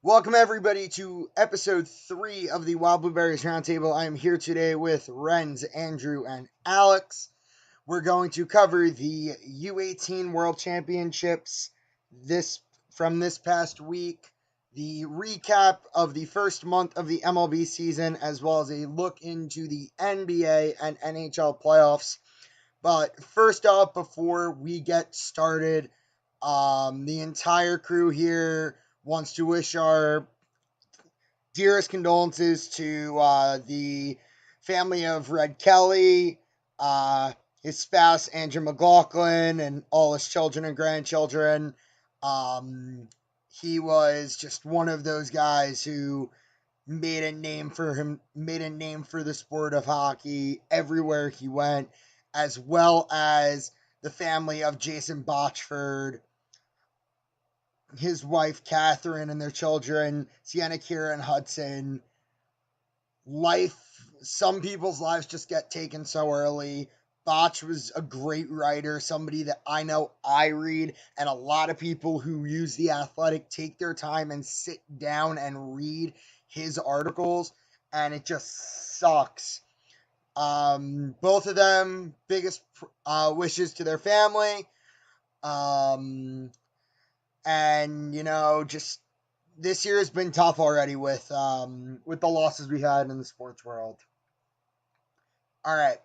Welcome, everybody, to episode 3 of the Wild Blueberries Roundtable. I am here today with Renz, Andrew, and Alex. We're going to cover the U-18 World Championships from this past week, the recap of the first month of the MLB season, as well as a look into the NBA and NHL playoffs. But first off, before we get started, the entire crew here wants to wish our dearest condolences to the family of Red Kelly, his spouse Andrew McLaughlin, and all his children and grandchildren. He was just one of those guys who made a name for the sport of hockey everywhere he went, as well as the family of Jason Botchford, his wife Catherine, and their children Sienna, Kira, and Hudson. Some people's lives just get taken so early. Botch was a great writer, somebody that I know I read, and a lot of people who use The Athletic take their time and sit down and read his articles, and it just sucks. Both of them, biggest wishes to their family. And just this year has been tough already with the losses we had in the sports world. All right,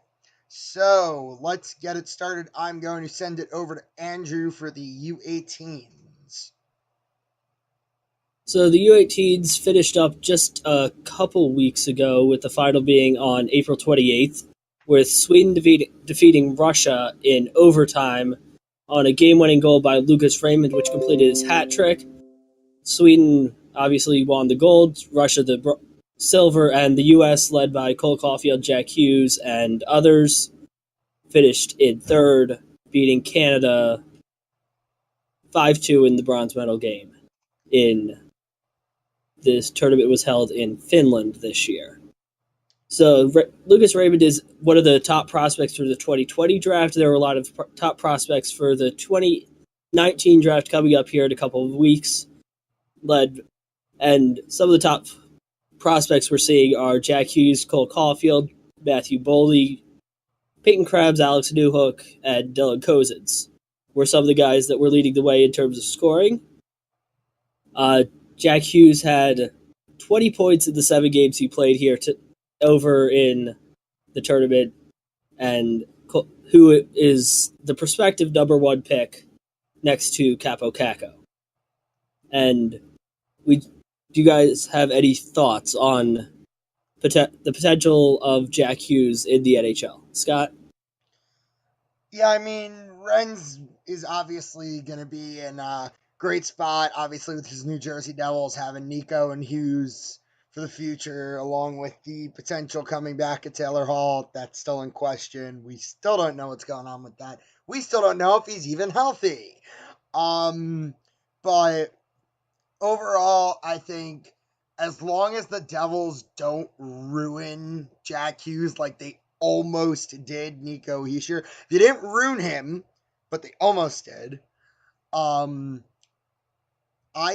so let's get it started. I'm going to send it over to Andrew for the U-18s. So the U-18s finished up just a couple weeks ago, with the final being on April 28th, with Sweden defeating Russia in overtime on a game-winning goal by Lucas Raymond, which completed his hat trick. Sweden obviously won the gold, Russia the silver, and the U.S., led by Cole Caulfield, Jack Hughes, and others, finished in third, beating Canada 5-2 in the bronze medal game. This tournament was held in Finland this year. So Lucas Raymond is one of the top prospects for the 2020 draft. There were a lot of top prospects for the 2019 draft coming up here in a couple of weeks. And some of the top prospects we're seeing are Jack Hughes, Cole Caulfield, Matthew Boldy, Peyton Krabs, Alex Newhook, and Dylan Cozens were some of the guys that were leading the way in terms of scoring. Jack Hughes had 20 points in the 7 games he played here over in the tournament, and who is the prospective number 1 pick next to Capo Caco. And do you guys have any thoughts on the potential of Jack Hughes in the NHL? Scott? Yeah, I mean, Renz is obviously going to be in a great spot, obviously, with his New Jersey Devils having Nico and Hughes for the future, along with the potential coming back at Taylor Hall. That's still in question. We still don't know what's going on with that. We still don't know if he's even healthy. But overall, I think as long as the Devils don't ruin Jack Hughes like they almost did Nico Hischier, they didn't ruin him, but they almost did. I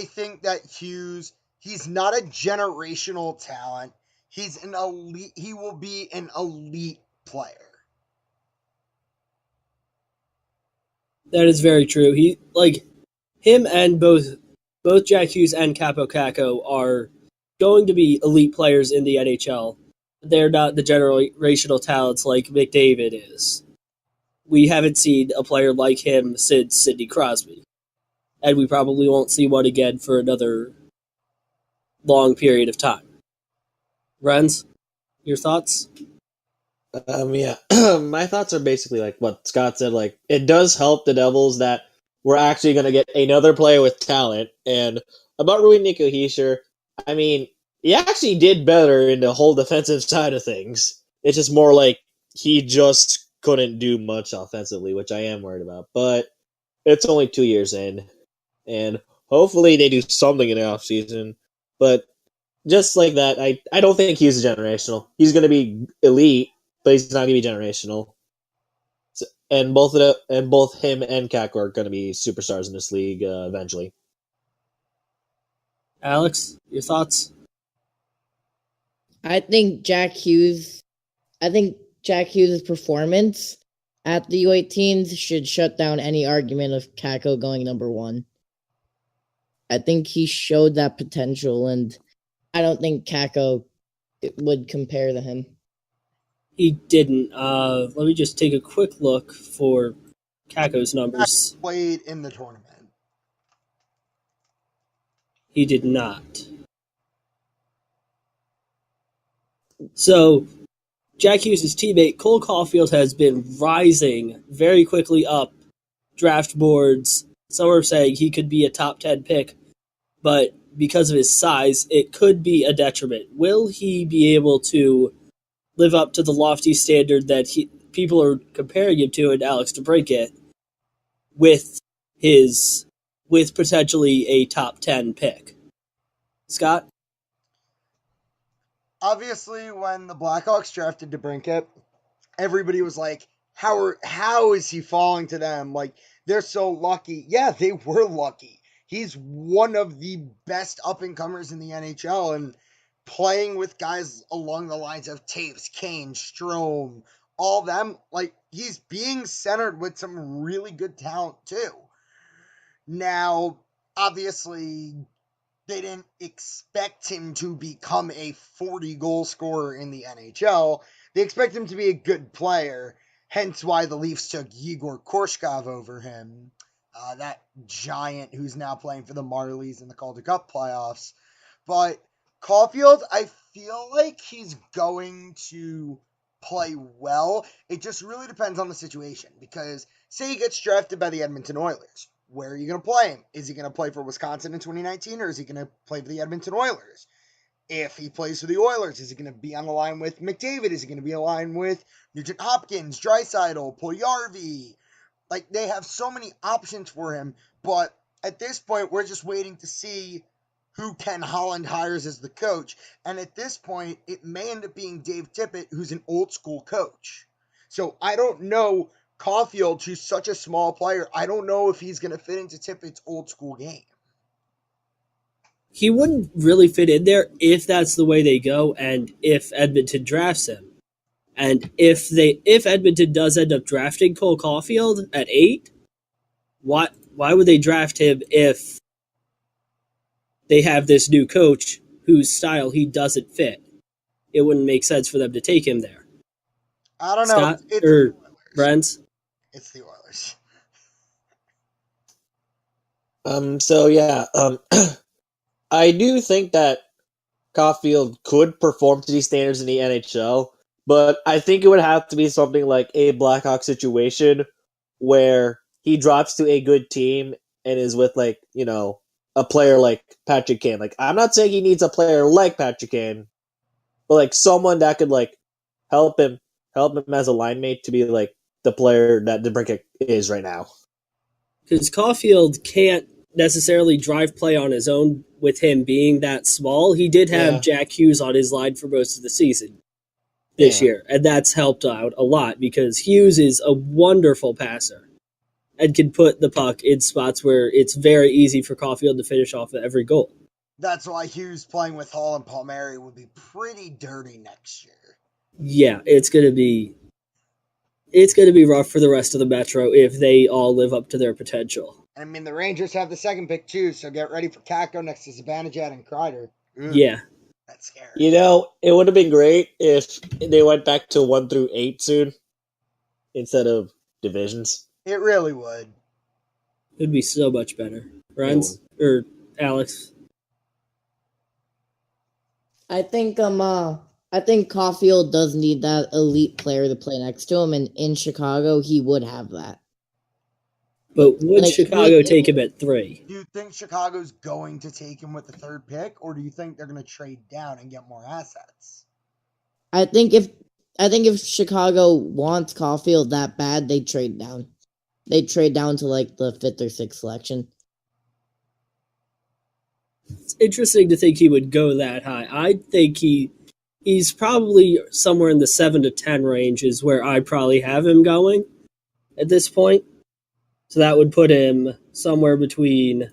think that Hughes, he's not a generational talent. He's an elite. He will be an elite player. That is very true. Him and both Jack Hughes and Capo Caco are going to be elite players in the NHL. They're not the generational talents like McDavid is. We haven't seen a player like him since Sidney Crosby. And we probably won't see one again for another long period of time. Renz, your thoughts? Yeah. My thoughts are basically like what Scott said. Like, it does help the Devils that we're actually going to get another player with talent. And about Rui Nico Hischier, I mean, he actually did better in the whole defensive side of things. It's just more like he just couldn't do much offensively, which I am worried about. But it's only 2 years in, and hopefully they do something in the offseason. But just like that, I don't think he's generational. He's going to be elite, but he's not going to be generational. And both him and Kako are going to be superstars in this league eventually. Alex, your thoughts? I think Jack Hughes' performance at the U18s should shut down any argument of Kako going number one. I think he showed that potential, and I don't think Kako would compare to him. He didn't. Let me just take a quick look for Kako's numbers. Played in the tournament. He did not. So, Jack Hughes' teammate Cole Caulfield has been rising very quickly up draft boards. Some are saying he could be a top 10 pick, but because of his size, it could be a detriment. Will he be able to live up to the lofty standard that people are comparing him to, and Alex to break it, with potentially a top 10 pick? Scott? Obviously, when the Blackhawks drafted DeBrincat, everybody was like, how is he falling to them? Like, they're so lucky. Yeah, they were lucky. He's one of the best up-and-comers in the NHL, and playing with guys along the lines of Taves, Kane, Strome, all them, like, he's being centered with some really good talent, too. Now, obviously, they didn't expect him to become a 40-goal scorer in the NHL. They expect him to be a good player, hence why the Leafs took Yegor Korshkov over him, that giant who's now playing for the Marlies in the Calder Cup playoffs. But Caulfield, I feel like he's going to play well. It just really depends on the situation, because say he gets drafted by the Edmonton Oilers. Where are you going to play him? Is he going to play for Wisconsin in 2019, or is he going to play for the Edmonton Oilers? If he plays for the Oilers, is he going to be on the line with McDavid? Is he going to be on the line with Nugent Hopkins, Draisaitl, Puljujarvi? Like, they have so many options for him, but at this point, we're just waiting to see who Ken Holland hires as the coach. And at this point, it may end up being Dave Tippett, who's an old school coach. So I don't know. Caulfield, who's such a small player, I don't know if he's going to fit into Tippett's old school game. He wouldn't really fit in there if that's the way they go, and if Edmonton drafts him. And if Edmonton does end up drafting Cole Caulfield at 8, why would they draft him if they have this new coach whose style he doesn't fit? It wouldn't make sense for them to take him there. I don't know. Scott, It's or Brent? It's the Oilers. So yeah, I do think that Caulfield could perform to these standards in the NHL, but I think it would have to be something like a Blackhawk situation where he drops to a good team and is with, like, you know, a player like Patrick Kane. Like, I'm not saying he needs a player like Patrick Kane, but like someone that could like help him as a line mate to be like the player that DeBrincat is right now. Because Caulfield can't necessarily drive play on his own with him being that small. He did have Jack Hughes on his line for most of the season this year, and that's helped out a lot because Hughes is a wonderful passer and can put the puck in spots where it's very easy for Caulfield to finish off every goal. That's why Hughes playing with Hall and Palmieri would be pretty dirty next year. Yeah, it's gonna be rough for the rest of the Metro if they all live up to their potential. I mean, the Rangers have the second pick too, so get ready for Kakko next to Zibanejad and Kreider. Yeah. That's scary. You know, it would have been great if they went back to 1 through 8 soon instead of divisions. It really would. It'd be so much better. Renz or Alex? I think Caulfield does need that elite player to play next to him, and in Chicago he would have that. But would Chicago take him at 3? Do you think Chicago's going to take him with the third pick, or do you think they're going to trade down and get more assets? I think if Chicago wants Caulfield that bad, they trade down. They trade down to like the 5th or 6th selection. It's interesting to think he would go that high. I think he's probably somewhere in the 7 to 10 range is where I'd probably have him going at this point. So that would put him somewhere between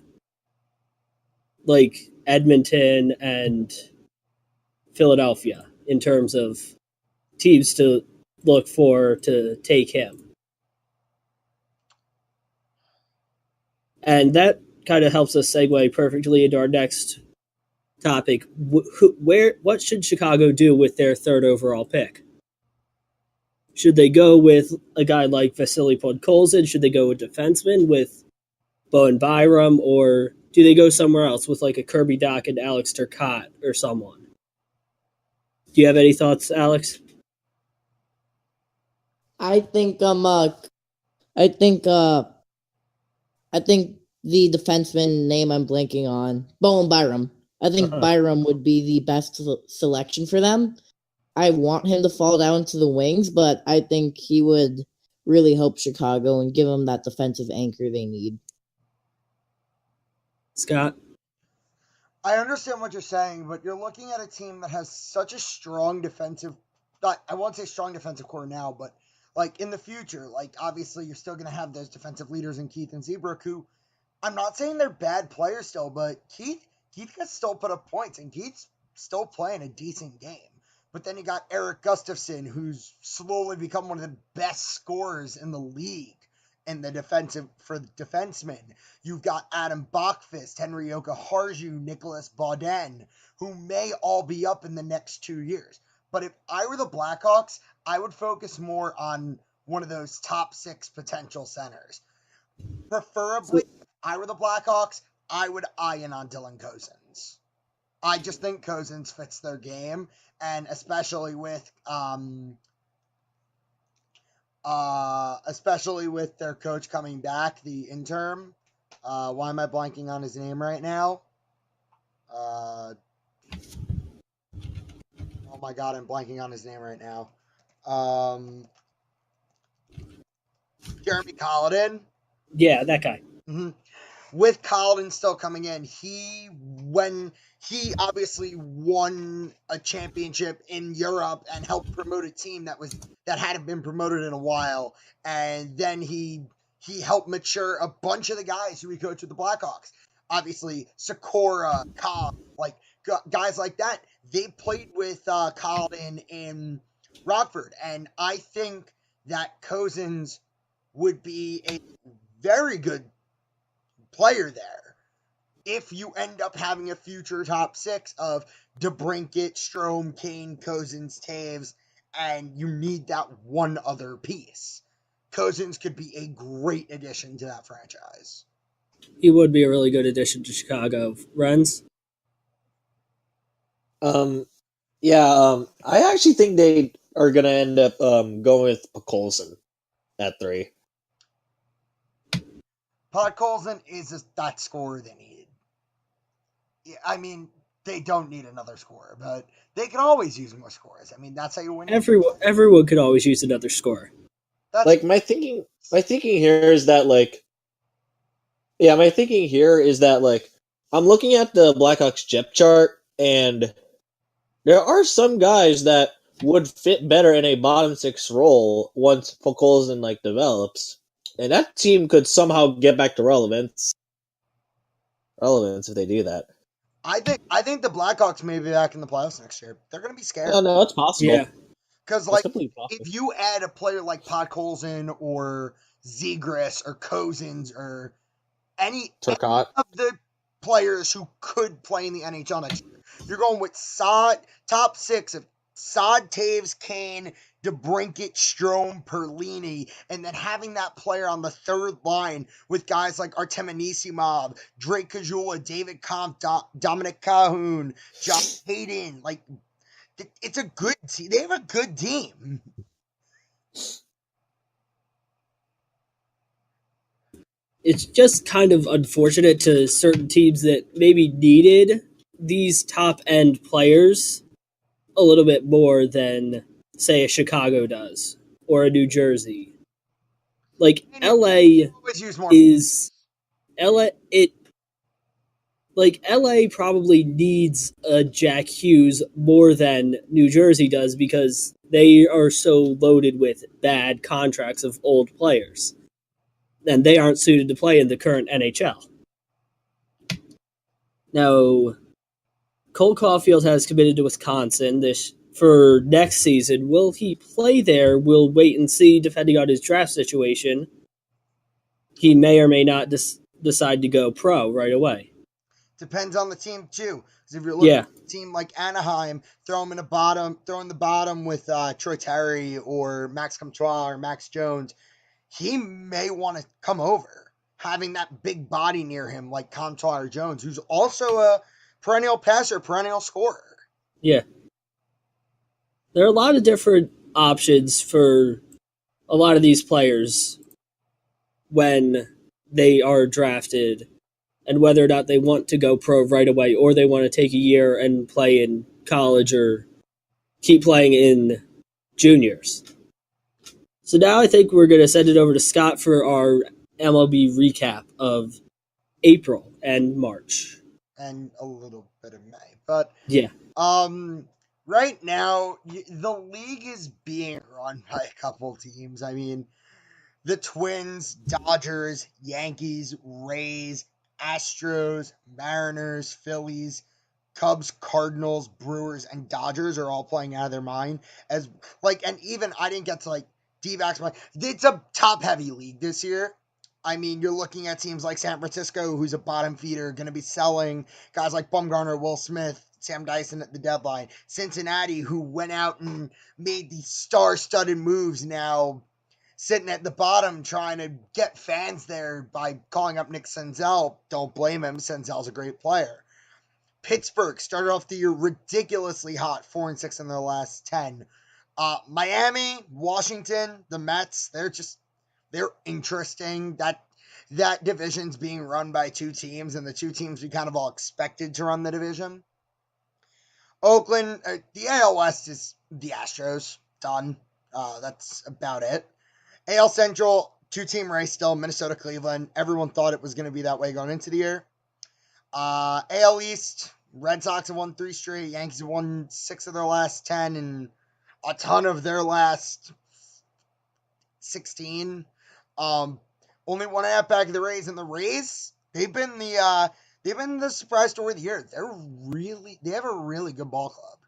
like Edmonton and Philadelphia in terms of teams to look for to take him. And that kind of helps us segue perfectly into our next topic. What should Chicago do with their third overall pick? Should they go with a guy like Vasily Podkolzin? Should they go with defenseman with Bowen Byram? Or do they go somewhere else with like a Kirby Dach and Alex Turcotte or someone? Do you have any thoughts, Alex? I think the defenseman name I'm blanking on, Bowen Byram. I think Byram would be the best selection for them. I want him to fall down to the wings, but I think he would really help Chicago and give them that defensive anchor they need. Scott? I understand what you're saying, but you're looking at a team that has such a strong defensive, I won't say strong defensive core now, but like in the future, like obviously you're still going to have those defensive leaders in Keith and Zebrook, who I'm not saying they're bad players still, but Keith can still put up points, and Keith's still playing a decent game. But then you got Eric Gustafson, who's slowly become one of the best scorers in the league in the defensive for the defensemen. You've got Adam Bachfist, Henry Okaharju, Nicholas Baudin, who may all be up in the next 2 years. But if I were the Blackhawks, I would focus more on one of those top 6 potential centers. Preferably, if I were the Blackhawks, I would eye in on Dylan Cozens. I just think Cozens fits their game, and especially with their coach coming back, the interim. Why am I blanking on his name right now? Oh my god, I'm blanking on his name right now. Jeremy Colliton. Yeah, that guy. Mm-hmm. With Colliton still coming in, when he obviously won a championship in Europe and helped promote a team that hadn't been promoted in a while, and then he helped mature a bunch of the guys who he coached with the Blackhawks. Obviously, Sikora, Cobb, like guys like that. They played with Colliton in Rockford, and I think that Cozens would be a very good player there if you end up having a future top 6 of DeBrincat, Strome, Kane, Cozens, Taves, and you need that one other piece. Cozens could be a great addition to that franchise. He would be a really good addition to Chicago. Renz? I actually think they are going to end up going with Podkolzin at 3. Podkolzin is that scorer they need. Yeah, I mean, they don't need another scorer, but they can always use more scorers. I mean, that's how you win. Everyone could always use another scorer. My thinking here is that I'm looking at the Blackhawks depth chart, and there are some guys that would fit better in a bottom 6 role once Podkolzin develops. And that team could somehow get back to relevance if they do that. I think the Blackhawks may be back in the playoffs next year. They're going to be scared. No, it's possible. Yeah. Because, if you add a player like Podkolzin or Zegras or Cozens or any of the players who could play in the NHL next year, you're going with top 6 of Saad, Taves, Kane, DeBrincat, Strome, Perlini, and then having that player on the third line with guys like Artem Anisimov, Drake Kajula, David Kampf, Dominic Cahoon, John Hayden. It's a good team. They have a good team. It's just kind of unfortunate to certain teams that maybe needed these top-end players a little bit more than, say, a Chicago does or a New Jersey. LA probably needs a Jack Hughes more than New Jersey does because they are so loaded with bad contracts of old players. And they aren't suited to play in the current NHL. Now, Cole Caulfield has committed to Wisconsin for next season. Will he play there? We'll wait and see, depending on his draft situation. He may or may not decide to go pro right away. Depends on the team too. Because if you're looking at a team like Anaheim, throw him in the bottom with Troy Terry or Max Comtois or Max Jones, he may want to come over, having that big body near him like Comtois or Jones, who's also a perennial passer, perennial scorer. Yeah. There are a lot of different options for a lot of these players when they are drafted and whether or not they want to go pro right away or they want to take a year and play in college or keep playing in juniors. So now I think we're going to send it over to Scott for our MLB recap of April and March. And a little bit of May. But yeah. Right now, the league is being run by a couple teams. I mean, the Twins, Dodgers, Yankees, Rays, Astros, Mariners, Phillies, Cubs, Cardinals, Brewers, and Dodgers are all playing out of their mind. And even I didn't get to D-backs. It's a top-heavy league this year. I mean, you're looking at teams like San Francisco, who's a bottom feeder, going to be selling guys like Bumgarner, Will Smith, Sam Dyson at the deadline. Cincinnati, who went out and made these star-studded moves, now sitting at the bottom trying to get fans there by calling up Nick Senzel. Don't blame him. Senzel's a great player. Pittsburgh started off the year ridiculously hot, 4-6 in their last 10. Miami, Washington, the Mets, they're interesting. That division's being run by two teams, and the two teams we kind of all expected to run the division. Oakland, the AL West is the Astros. Done. That's about it. AL Central, two-team race still, Minnesota, Cleveland. Everyone thought it was going to be that way going into the year. AL East, Red Sox have won 3 straight. Yankees have won 6 of their last 10 and a ton of their last 16. Only 1.5 back of the Rays, and the Rays, they've been the surprise story of the year. They have a really good ball club.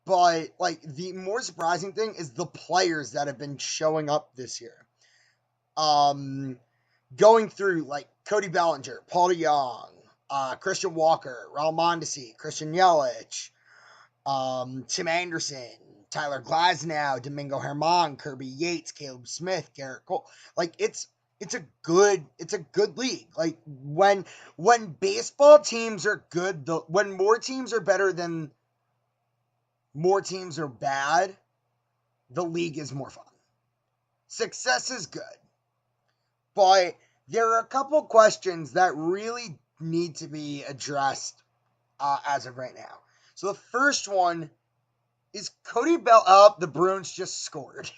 But the more surprising thing is the players that have been showing up this year. Going through Cody Bellinger, Paul DeJong, Christian Walker, Raul Mondesi, Christian Yelich, Tim Anderson, Tyler Glasnow, Domingo Germán, Kirby Yates, Caleb Smith, Garrett Cole. It's a good league. When baseball teams are good, when more teams are better than more teams are bad, the league is more fun. Success is good. But there are a couple questions that really need to be addressed as of right now. So the first one is Cody Bell. The Bruins just scored.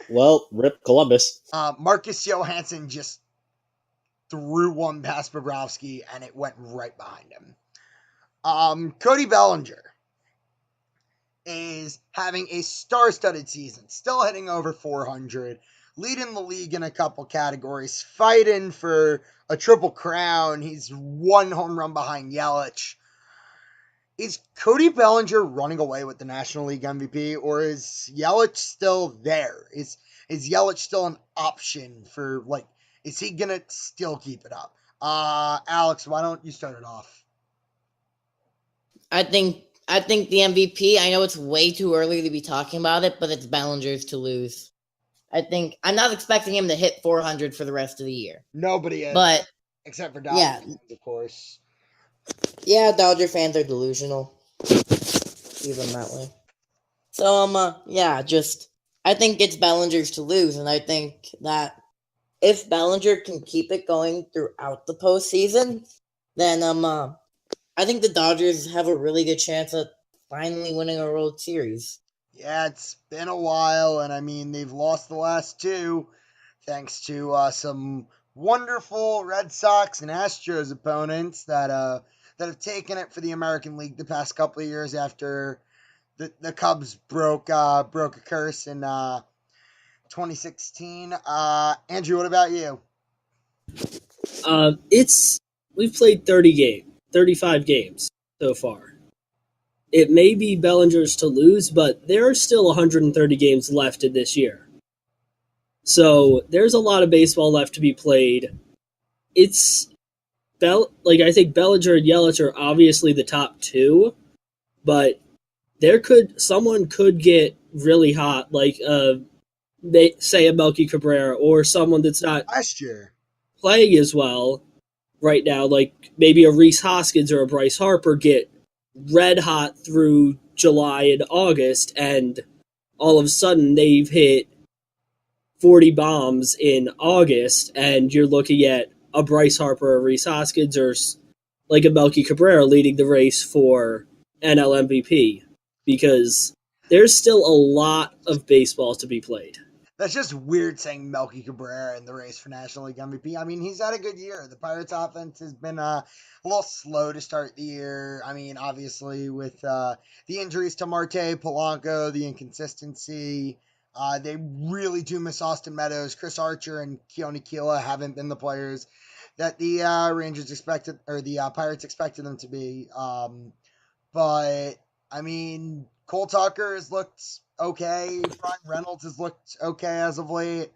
Well, rip Columbus. Marcus Johansson just threw one past Bobrovsky, and it went right behind him. Cody Bellinger is having a star-studded season, still hitting over 400, leading the league in a couple categories, fighting for a triple crown. He's 1 home run behind Yelich. Is Cody Bellinger running away with the National League MVP, or is Yelich still there? Is Yelich still an option for, is he going to still keep it up? Alex, why don't you start it off? I think the MVP, I know it's way too early to be talking about it, but it's Bellinger's to lose. I'm not expecting him to hit 400 for the rest of the year. Nobody is. But, except for Dodgers, of course. Yeah, Dodger fans are delusional. Even that way. So, I think it's Bellinger's to lose, and I think that if Bellinger can keep it going throughout the postseason, then, I think the Dodgers have a really good chance at finally winning a World Series. Yeah, it's been a while, and I mean, they've lost the last 2 thanks to some wonderful Red Sox and Astros opponents that have taken it for the American League the past couple of years after the Cubs broke a curse in 2016. Andrew, what about you? We've played 30 games. 35 games so far. It may be Bellinger's to lose, but there are still 130 games left in this year. So there's a lot of baseball left to be played. I think Bellinger and Yelich are obviously the top two, but someone could get really hot, like they say a Melky Cabrera or someone that's not Last year. playing as well right now, like maybe a Rhys Hoskins or a Bryce Harper get red hot through July and August, and all of a sudden they've hit 40 bombs in August, and you're looking at a Bryce Harper or Rhys Hoskins or like a Melky Cabrera leading the race for NL MVP, because there's still a lot of baseball to be played. That's just weird saying Melky Cabrera in the race for National League MVP. I mean, he's had a good year. The Pirates' offense has been a little slow to start the year. I mean, obviously, with the injuries to Marte, Polanco, the inconsistency, they really do miss Austin Meadows. Chris Archer and Keone Keela haven't been the players that the Rangers expected, or the Pirates expected them to be. But, I mean, Cole Tucker has looked okay. Brian Reynolds has looked okay as of late.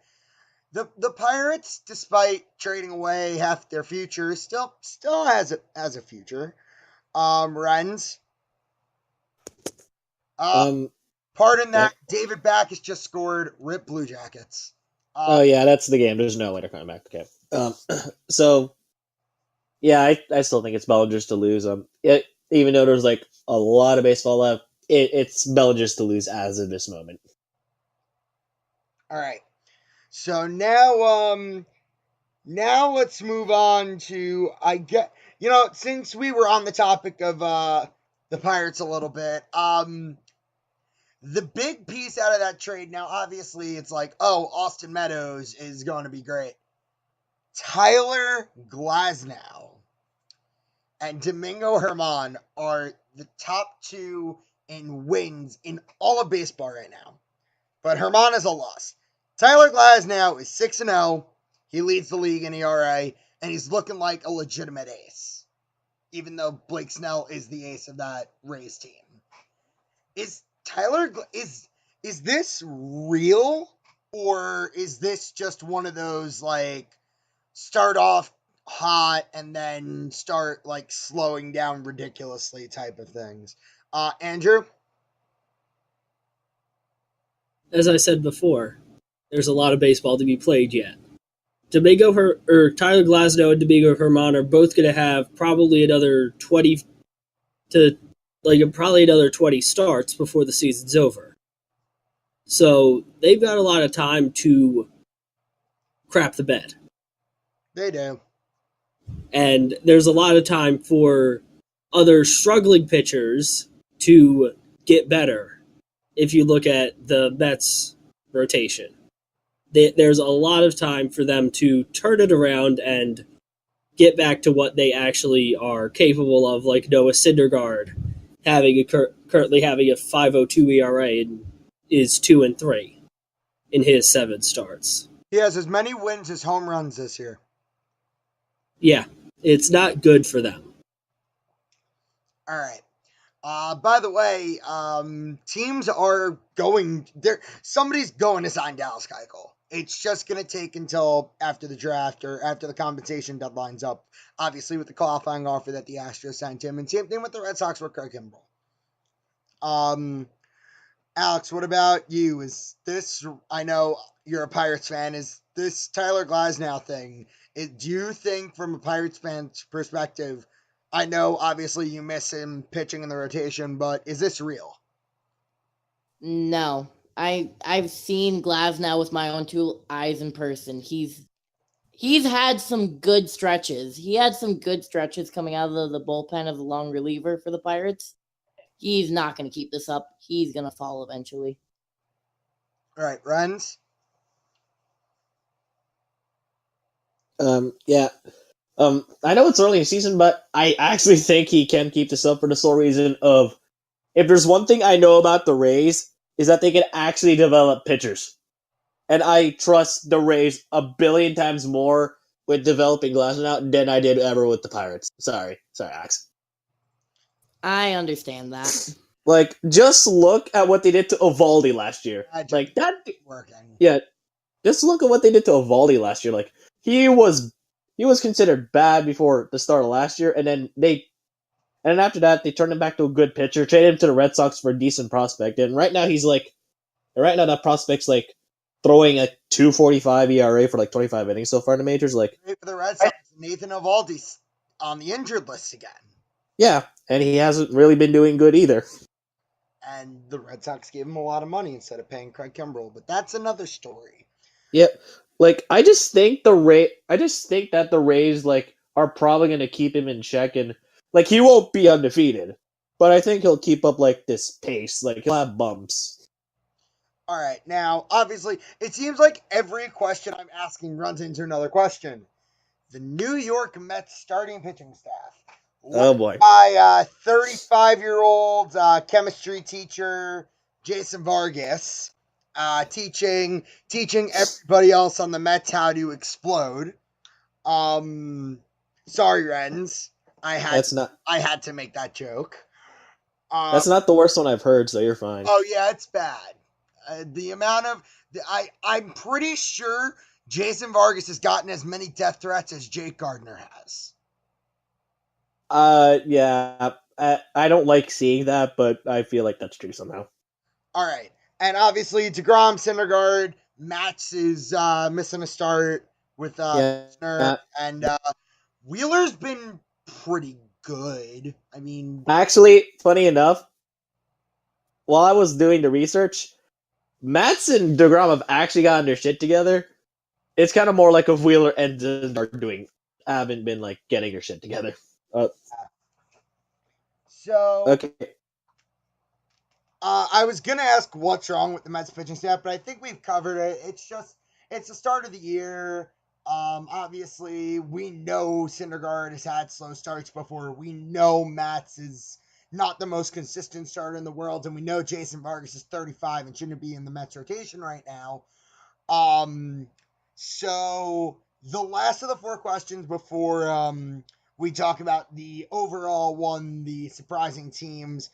The Pirates, despite trading away half their future, still has a future. Renz. Pardon that. Yeah. David Backes just scored. Rip Blue Jackets. Oh yeah, that's the game. There's no way to come back. Okay. So yeah, I still think it's Bellinger's to lose. Even though there's like a lot of baseball left, it's Bellinger's to lose as of this moment. All right. So now let's move on to since we were on the topic of the Pirates a little bit, the big piece out of that trade now, obviously, it's like, oh, Austin Meadows is going to be great. Tyler Glasnow and Domingo Germán are the top two in wins in all of baseball right now. But Germán is a loss. Tyler Glasnow is 6-0. He leads the league in ERA, and he's looking like a legitimate ace, even though Blake Snell is the ace of that Rays team. Is this real, or is this just one of those, like, start off hot and then start, like, slowing down ridiculously type of things? Andrew? As I said before, there's a lot of baseball to be played yet. Tyler Glasnow and Domingo Germán are both going to have probably another 20 starts before the season's over. So they've got a lot of time to crap the bed. They do. And there's a lot of time for other struggling pitchers to get better. If you look at the Mets rotation, there's a lot of time for them to turn it around and get back to what they actually are capable of, like Noah Syndergaard currently having a 5.02 ERA and is 2-3 in his 7 starts. He has as many wins as home runs this year. Yeah, it's not good for them. All right. By the way, teams are going there. Somebody's going to sign Dallas Keuchel. It's just going to take until after the draft or after the compensation deadline's up. Obviously, with the qualifying offer that the Astros sent him, and same thing with the Red Sox with Craig Kimbrell. Alex, what about you? Is this? I know you're a Pirates fan. Is this Tyler Glasnow thing? Do you think, from a Pirates fan's perspective? I know, obviously, you miss him pitching in the rotation, but is this real? No. I've seen Glasnow with my own two eyes in person. He's had some good stretches. He had some good stretches coming out of the bullpen as a long reliever for the Pirates. He's not going to keep this up. He's going to fall eventually. All right, Renz? Yeah. I know it's early in the season, but I actually think he can keep this up for the sole reason of, if there's one thing I know about the Rays, is that they can actually develop pitchers. And I trust the Rays a billion times more with developing Glasnow than I did ever with the Pirates. Sorry, Axe. I understand that. Like, just look at what they did to Evaldi last year. Like that. Working. Yeah, just look at what they did to Evaldi last year. Like he was considered bad before the start of last year, and then after that they turned him back to a good pitcher, traded him to the Red Sox for a decent prospect, and right now that prospect's like throwing a 2.45 ERA for like 25 innings so far in the majors. Like, For the Red Sox, Nathan Eovaldi's on the injured list again. yeah, and he hasn't really been doing good either. And the Red Sox gave him a lot of money instead of paying Craig Kimbrell, but that's another story. Yep. Like I just think that the Rays like are probably going to keep him in check, and like he won't be undefeated, but I think he'll keep up like this pace. Like he'll have bumps. All right, now, obviously, it seems like every question I'm asking runs into another question. The New York Mets starting pitching staff. Oh boy. By 35-year-old chemistry teacher Jason Vargas, teaching everybody else on the Mets how to explode. Sorry, Renz. I had to make that joke. That's not the worst one I've heard, so you're fine. Oh yeah, it's bad. I'm pretty sure Jason Vargas has gotten as many death threats as Jake Gardner has. Yeah. I don't like seeing that, but I feel like that's true somehow. All right, and obviously DeGrom, Syndergaard, Matz is missing a start with Knizner, and Wheeler's been pretty good. I mean, actually, funny enough, while I was doing the research, Matz and DeGrom have actually gotten their shit together. It's kind of more like if Wheeler and Syndergaard haven't been like getting their shit together. So Okay. I was gonna ask what's wrong with the Mets pitching staff, but I think we've covered it. It's the start of the year. Obviously, we know Syndergaard has had slow starts before. We know Matz is not the most consistent starter in the world, and we know Jason Vargas is 35 and shouldn't be in the Mets rotation right now. So the last of the four questions before we talk about the overall one, the surprising teams.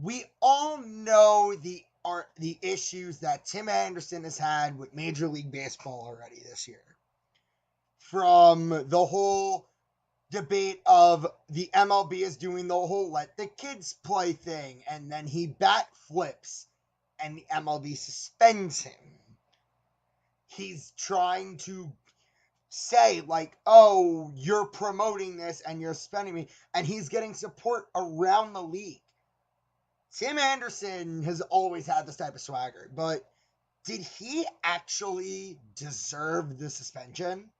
We all know the issues that Tim Anderson has had with Major League Baseball already this year. From the whole debate of the MLB is doing the whole let the kids play thing, and then he bat flips and the MLB suspends him. He's trying to say, like, oh, you're promoting this and you're spending me, and he's getting support around the league. Tim Anderson has always had this type of swagger, but did he actually deserve the suspension?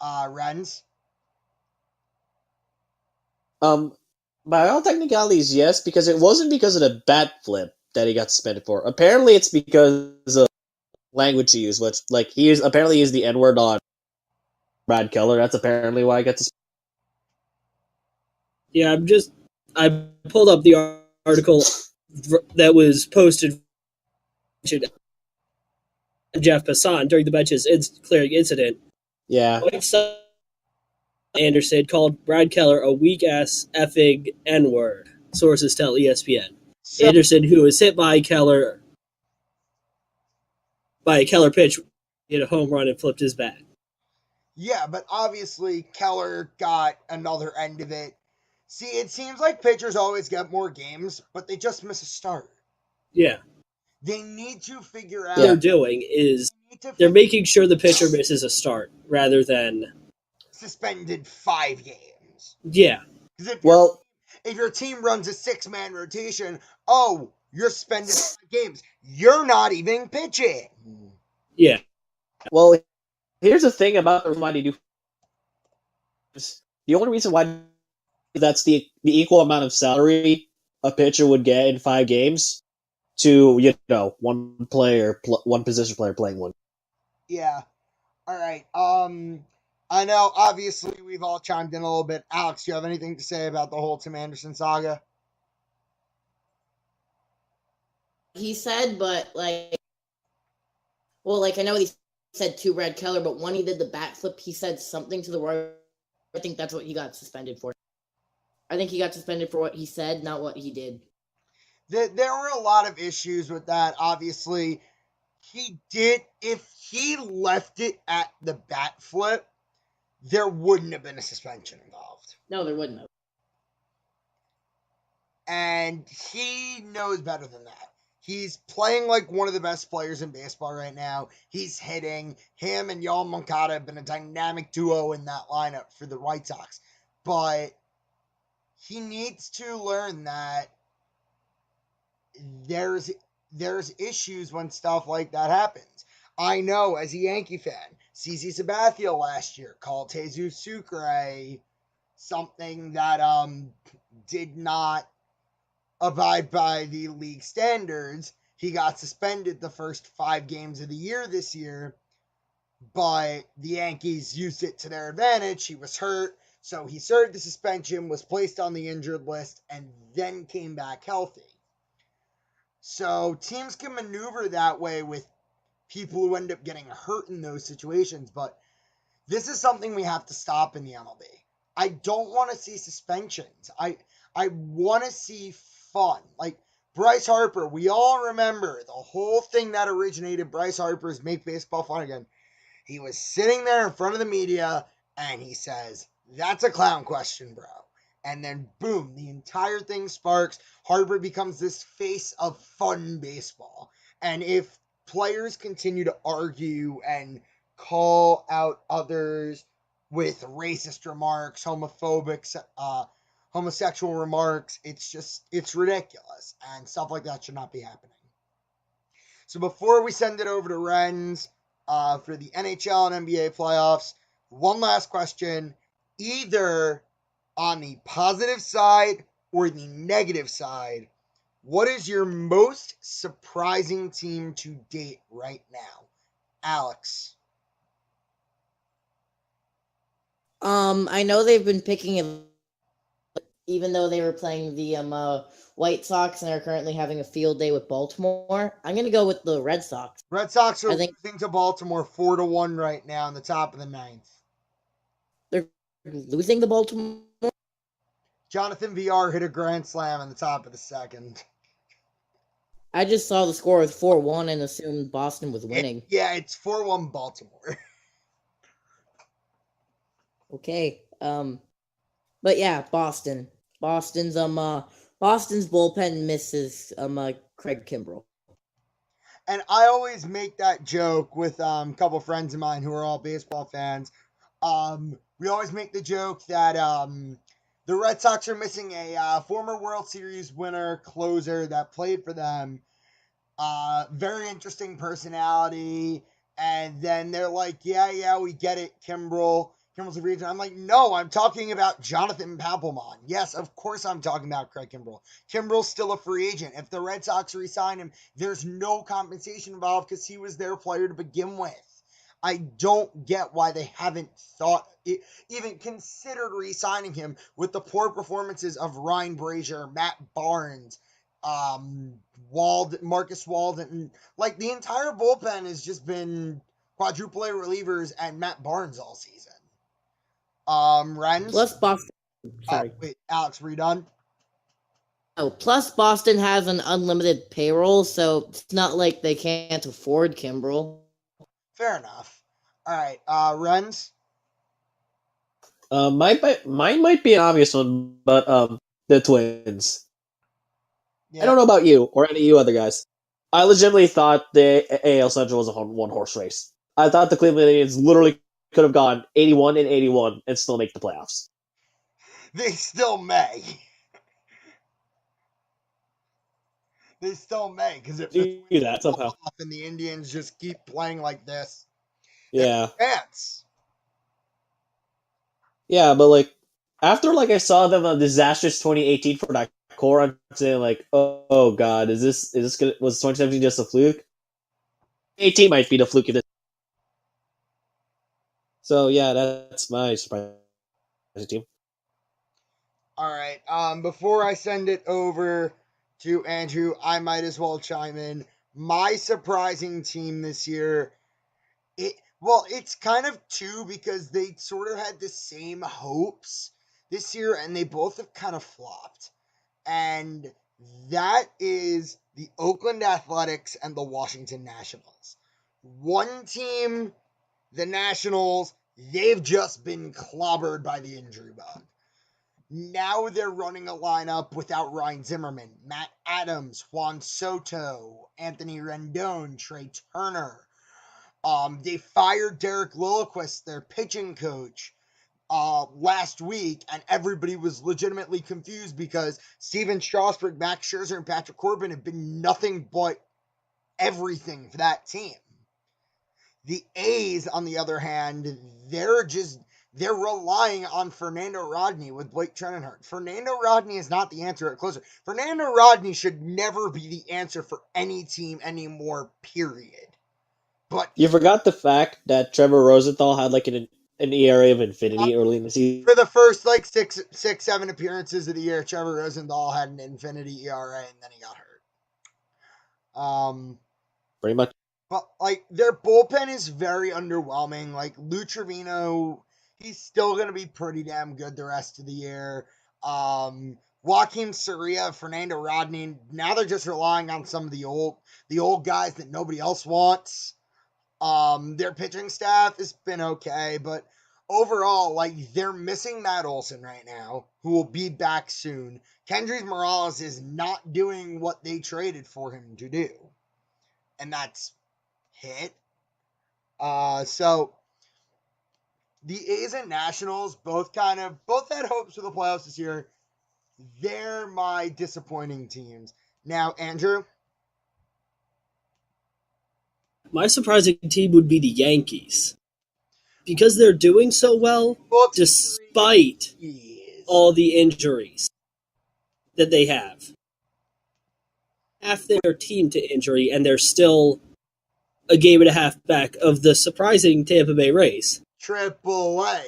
Renz? By all technicalities, yes, because it wasn't because of the bat flip that he got suspended for. Apparently, it's because of language he used, which like he is apparently used the N-word on Brad Keller. That's apparently why I got suspended. Yeah, I pulled up the article that was posted. Jeff Passan during the bench's clearing incident. Yeah. Anderson called Brad Keller a weak-ass effing N-word, sources tell ESPN. So, Anderson, who was hit by a Keller pitch, hit a home run and flipped his bat. Yeah, but obviously Keller got another end of it. See, it seems like pitchers always get more games, but they just miss a start. Yeah. They need to figure out... What they're doing is they're making sure the pitcher misses a start rather than... suspended 5 games. Yeah. Because if your team runs a 6-man rotation, you're suspended 5 games. You're not even pitching. Yeah. Well, here's the thing about why they do. The only reason why that's the equal amount of salary a pitcher would get in 5 games to one position player playing one. Yeah. All right. I know, obviously, we've all chimed in a little bit. Alex, do you have anything to say about the whole Tim Anderson saga? He said, but, I know he said to Brad Keller, but when he did the bat flip, he said something to the word. I think that's what he got suspended for. I think he got suspended for what he said, not what he did. There were a lot of issues with that. Obviously, if he left it at the bat flip, there wouldn't have been a suspension involved. No, there wouldn't have. And he knows better than that. He's playing like one of the best players in baseball right now. He's hitting. Him and Yoel Moncada have been a dynamic duo in that lineup for the White Sox. But he needs to learn that there's issues when stuff like that happens. I know as a Yankee fan, CC Sabathia last year called Jesus Sucre something that did not abide by the league standards. He got suspended the first 5 games of the year this year, but the Yankees used it to their advantage. He was hurt, so he served the suspension, was placed on the injured list, and then came back healthy. So teams can maneuver that way with people who end up getting hurt in those situations, but this is something we have to stop in the MLB. I don't want to see suspensions. I want to see fun. Like Bryce Harper, we all remember the whole thing that originated Bryce Harper's Make Baseball Fun Again. He was sitting there in front of the media and he says, "That's a clown question, bro." And then boom, the entire thing sparks. Harper becomes this face of fun baseball. And if players continue to argue and call out others with racist remarks, homosexual remarks, it's ridiculous. And stuff like that should not be happening. So before we send it over to Renz for the NHL and NBA playoffs, one last question. Either on the positive side or the negative side, what is your most surprising team to date right now? Alex. I know they've been picking it, even though they were playing the White Sox and are currently having a field day with Baltimore. I'm gonna go with the Red Sox. Red Sox are losing to Baltimore 4-1 right now in the top of the 9th. They're losing to Baltimore? Jonathan VR hit a grand slam in the top of the 2nd. I just saw the score was 4-1 and assumed Boston was winning. It's 4-1 Baltimore. Okay. But yeah, Boston. Boston's bullpen misses Craig Kimbrell. And I always make that joke with a couple friends of mine who are all baseball fans. We always make the joke that the Red Sox are missing a former World Series winner closer that played for them. Very interesting personality. And then they're like, yeah, we get it, Kimbrell's a region. I'm like, no, I'm talking about Jonathan Papelbon. Yes, of course I'm talking about Craig Kimbrell. Kimbrell's still a free agent. If the Red Sox re-sign him, there's no compensation involved because he was their player to begin with. I don't get why they haven't even considered re-signing him with the poor performances of Ryan Brazier, Matt Barnes, Marcus Walden. Like, the entire bullpen has just been quadruple A relievers and Matt Barnes all season. Renz? Plus Boston. Sorry. Wait, Alex, were you done? Oh, plus Boston has an unlimited payroll, so it's not like they can't afford Kimbrell. Fair enough. All right, Renz? Mine might be an obvious one, but the Twins. Yeah. I don't know about you or any of you other guys. I legitimately thought the AL Central was a one-horse race. I thought the Cleveland Indians literally could have gone 81 and 81 and still make the playoffs. They still may. They still may, because if the Do that somehow. And the Indians just keep playing like this, Yeah. chance. Yeah, but like after I saw them a disastrous 2018 for that core, I'm saying like, oh god, is this gonna was 2017 just a fluke? 18 might be the fluke of this. So yeah, that's my surprise team. All right. Before I send it over to Andrew, I might as well chime in. My surprising team this year, it's kind of two because they sort of had the same hopes. this year, and they both have kind of flopped. And that is the Oakland Athletics and the Washington Nationals. One team, the Nationals, they've just been clobbered by the injury bug. Now they're running a lineup without Ryan Zimmerman, Matt Adams, Juan Soto, Anthony Rendon, Trey Turner. They fired Derek Lilliquist, their pitching coach, last week, and everybody was legitimately confused because Steven Strasburg, Max Scherzer, and Patrick Corbin have been nothing but everything for that team. The A's, on the other hand, they're relying on Fernando Rodney with Blake Trenenhart. Fernando Rodney is not the answer at closer. Fernando Rodney should never be the answer for any team anymore, period. But You forgot the fact that Trevor Rosenthal had like an ERA of infinity early in the season. for the first like six, 7 appearances of the year, Trevor Rosenthal had an infinity ERA, and then he got hurt. Pretty much. But like their bullpen is very underwhelming. Like Lou Trevino, he's still gonna be pretty damn good the rest of the year. Joaquin Soria, Fernando Rodney. Now they're just relying on some of the old guys that nobody else wants. Their pitching staff has been okay, but overall, like they're missing Matt Olson right now, who will be back soon. Kendrys Morales is not doing what they traded for him to do, and that's hit. So the A's and Nationals both had hopes for the playoffs this year. They're my disappointing teams. Now, Andrew? My surprising team would be the Yankees. Because they're doing so well, despite all the injuries that they have. Half their team to injury, and they're still a game and a half back of the surprising Tampa Bay Rays. Triple A.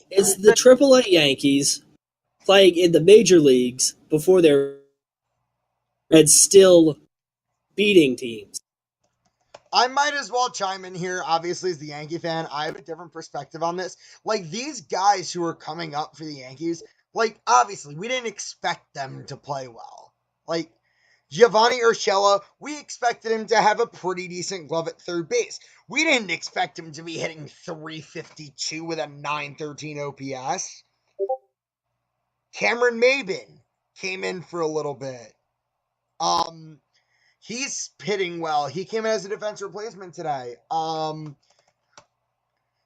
It's the Triple A Yankees playing in the major leagues before they're and still beating teams. I might as well chime in here, obviously, as the Yankee fan. I have a different perspective on this. Like, these guys who are coming up for the Yankees, like, obviously, we didn't expect them to play well. Like, Giovanni Urshela, we expected him to have a pretty decent glove at third base. We didn't expect him to be hitting .352 with a .913 OPS. Cameron Maybin came in for a little bit. He's hitting well. He came in as a defense replacement today.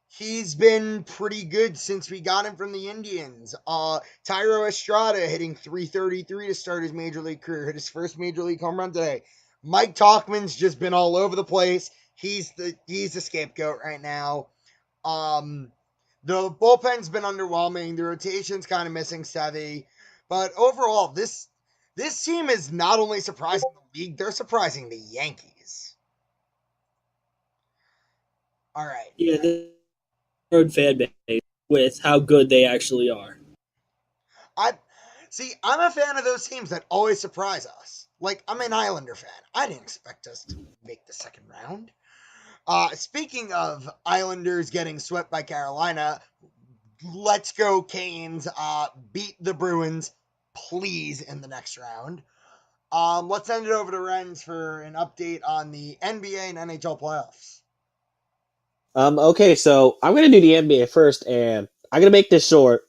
He's been pretty good since we got him from the Indians. Tyro Estrada hitting .333 to start his major league career. Hit his first major league home run today. Mike Tauchman's just been all over the place. He's the scapegoat right now. The bullpen's been underwhelming. The rotation's kind of missing Sevy. But overall, this team is not only surprising the league, they're surprising the Yankees. All right. Yeah, they're fan base with how good they actually are. I'm a fan of those teams that always surprise us. Like, I'm an Islander fan. I didn't expect us to make the second round. Speaking of Islanders getting swept by Carolina, let's go Canes. Beat the Bruins, please, in the next round. Let's send it over to Renz for an update on the NBA and NHL playoffs. Okay, so I'm going to do the NBA first, and I'm going to make this short.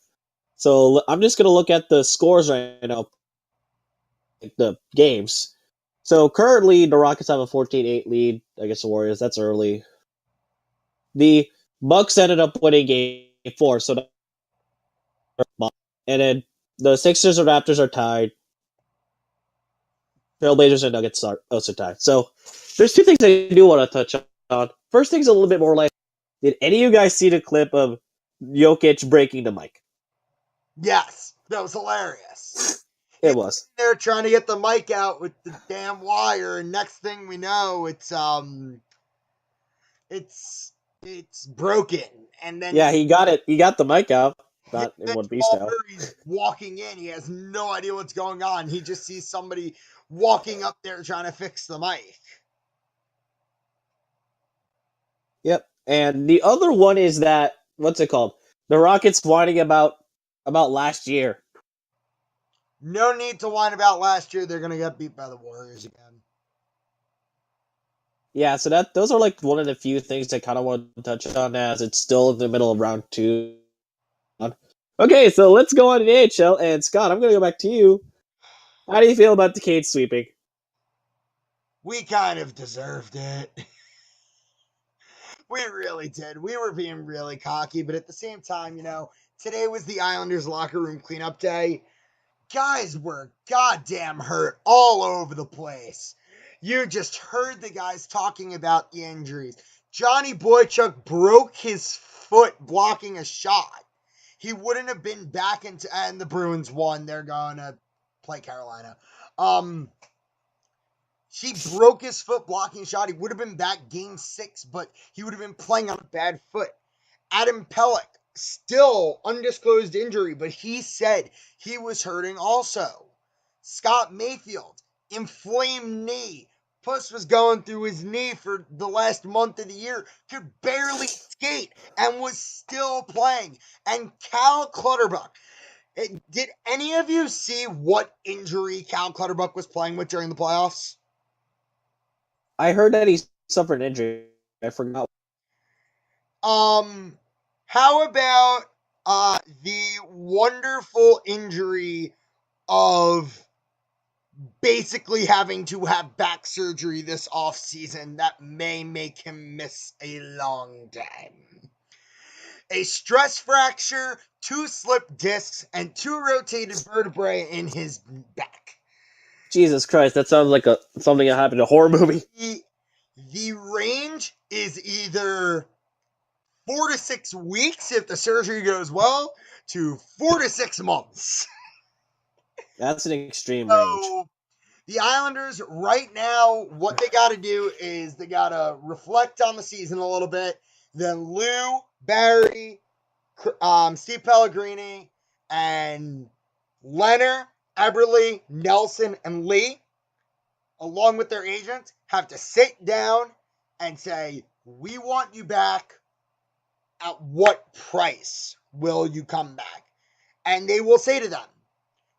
So I'm just going to look at the scores right now, the games. So currently, the Rockets have a 14-8 lead against the Warriors. That's early. The Bucks ended up winning game 4, so and then the Sixers and Raptors are tied. Trailblazers and Nuggets are also tied. So there's two things I do want to touch on. First thing's a little bit more like, did any of you guys see the clip of Jokic breaking the mic? Yes, that was hilarious. It was. They're trying to get the mic out with the damn wire, and next thing we know, it's broken. And then Yeah, he got it. He got the mic out. Not in one piece now. He's walking in. He has no idea what's going on. He just sees somebody walking up there trying to fix the mic. Yep. And the other one is that, what's it called? The Rockets whining about about last year. No need to whine about last year. They're going to get beat by the Warriors again. Yeah, so those are like one of the few things I kind of want to touch on as it's still in the middle of round 2. Okay, so let's go on to the NHL, and Scott, I'm going to go back to you. How do you feel about the Canes sweeping? We kind of deserved it. We really did. We were being really cocky, but at the same time, today was the Islanders locker room cleanup day. Guys were goddamn hurt all over the place. You just heard the guys talking about the injuries. Johnny Boychuk broke his foot blocking a shot. He wouldn't have been back into, and the Bruins won. They're going to play Carolina. He broke his foot blocking a shot. He would have been back game 6, but he would have been playing on a bad foot. Adam Pelech, still undisclosed injury, but he said he was hurting also. Scott Mayfield, inflamed knee. Puss was going through his knee for the last month of the year, could barely skate, and was still playing. And Cal Clutterbuck. Did any of you see what injury Cal Clutterbuck was playing with during the playoffs? I heard that he suffered an injury. I forgot. How about the wonderful injury of basically having to have back surgery this offseason that may make him miss a long time? A stress fracture, 2 slipped discs, and 2 rotated vertebrae in his back. Jesus Christ, that sounds like something that happened in a horror movie. The range is either 4 to 6 weeks if the surgery goes well, to 4 to 6 months. That's an extreme range. The Islanders right now, what they got to do is they got to reflect on the season a little bit. Then Lou, Barry, Steve Pellegrini, and Leonard, Eberle, Nelson, and Lee, along with their agents, have to sit down and say, we want you back. At what price will you come back? And they will say to them,